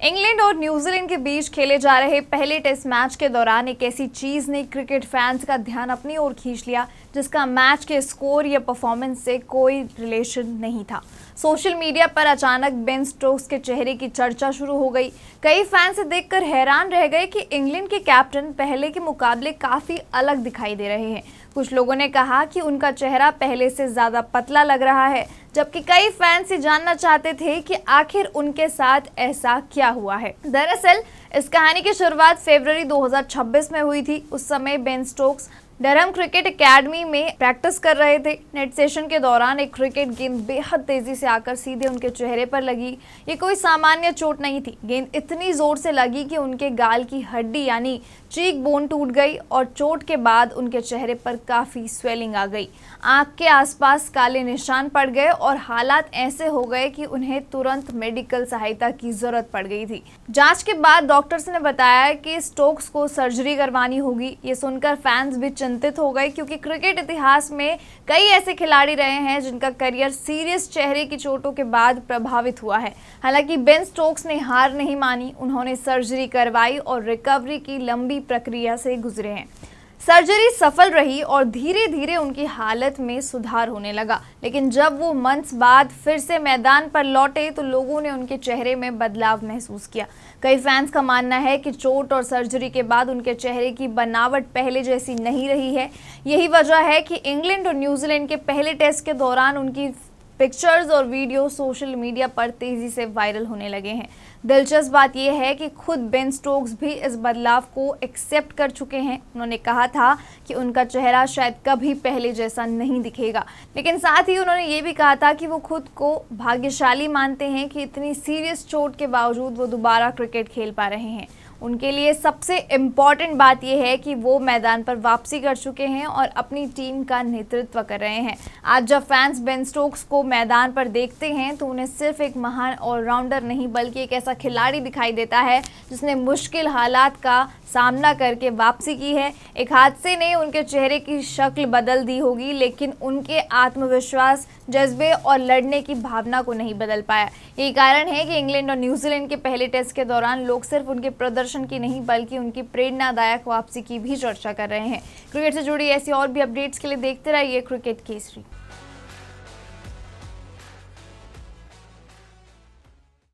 England और New Zealand के बीच खेले जा रहे पहले टेस्ट मैच के दौरान एक ऐसी चीज ने क्रिकेट फैंस का ध्यान अपनी ओर खींच लिया जिसका मैच के स्कोर या परफॉर्मेंस से कोई रिलेशन नहीं था। सोशल मीडिया पर अचानक बेन स्टोक्स के चेहरे की चर्चा शुरू हो गई। कई फैंस से देखकर हैरान रह गए कि इंग्लैंड के कैप्टन पहले के मुकाबले काफी अलग दिखाई दे रहे हैं। कुछ लोगों ने कहा कि उनका चेहरा पहले से ज्यादा पतला लग रहा है, जबकि कई फैंस ये जानना चाहते थे कि आखिर उनके साथ ऐसा क्या हुआ है। दरअसल इस कहानी की शुरुआत फरवरी 2026 में हुई थी। उस समय Ben Stokes Durham cricket academy में प्रैक्टिस कर रहे थे। नेट सेशन के दौरान एक क्रिकेट गेंद बेहद तेजी से आकर सीधे उनके चेहरे पर लगी। ये कोई सामान्य चोट नहीं थी। गेंद इतनी जोर से लगी कि उनके गाल की हड्डी यानी चीक बोन टूट गई और चोट के बाद उनके चेहरे पर काफी स्वेलिंग आ गई। आंख के आसपास काले निशान पड़ गए और हालात ऐसे हो गए कि उन्हें तुरंत मेडिकल सहायता की जरूरत पड़ गई थी। जांच के बाद डॉक्टर्स ने बताया कि स्टोक्स को सर्जरी करवानी होगी। ये सुनकर फैंस भी चिंतित हो गए, क्योंकि क्रिकेट इतिहास में कई ऐसे खिलाड़ी रहे हैं जिनका करियर सीरियस चेहरे की चोटों के बाद प्रभावित हुआ है। हालांकि बेन स्टोक्स ने हार नहीं मानी। उन्होंने सर्जरी करवाई और रिकवरी की लंबी प्रक्रिया से गुजरे हैं। सर्जरी सफल रही और धीरे धीरे उनकी हालत में सुधार होने लगा। लेकिन जब वो मंथ्स बाद फिर से मैदान पर लौटे तो लोगों ने उनके चेहरे में बदलाव महसूस किया। कई फैंस का मानना है कि चोट और सर्जरी के बाद उनके चेहरे की बनावट पहले जैसी नहीं रही है। यही वजह है कि इंग्लैंड और न्यूजीलैंड के पहले टेस्ट के दौरान उनकी पिक्चर्स और वीडियो सोशल मीडिया पर तेजी से वायरल होने लगे हैं। दिलचस्प बात यह है कि खुद बेन स्टोक्स भी इस बदलाव को एक्सेप्ट कर चुके हैं। उन्होंने कहा था कि उनका चेहरा शायद कभी पहले जैसा नहीं दिखेगा, लेकिन साथ ही उन्होंने ये भी कहा था कि वो खुद को भाग्यशाली मानते हैं कि इतनी सीरियस चोट के बावजूद वो दोबारा क्रिकेट खेल पा रहे हैं। उनके लिए सबसे इम्पॉर्टेंट बात यह है कि वो मैदान पर वापसी कर चुके हैं और अपनी टीम का नेतृत्व कर रहे हैं। आज जब फैंस बेन स्टोक्स को मैदान पर देखते हैं तो उन्हें सिर्फ एक महान ऑलराउंडर नहीं बल्कि एक ऐसा खिलाड़ी दिखाई देता है जिसने मुश्किल हालात का सामना करके वापसी की है। एक हादसे ने उनके चेहरे की शक्ल बदल दी होगी, लेकिन उनके आत्मविश्वास, जज्बे और लड़ने की भावना को नहीं बदल पाया। यही कारण है कि इंग्लैंड और न्यूजीलैंड के पहले टेस्ट के दौरान लोग सिर्फ उनके प्रदर्शन की नहीं बल्कि उनकी प्रेरणादायक वापसी की भी चर्चा कर रहे हैं। क्रिकेट से जुड़ी ऐसी और भी अपडेट्स के लिए देखते रहिए क्रिकेट केसरी।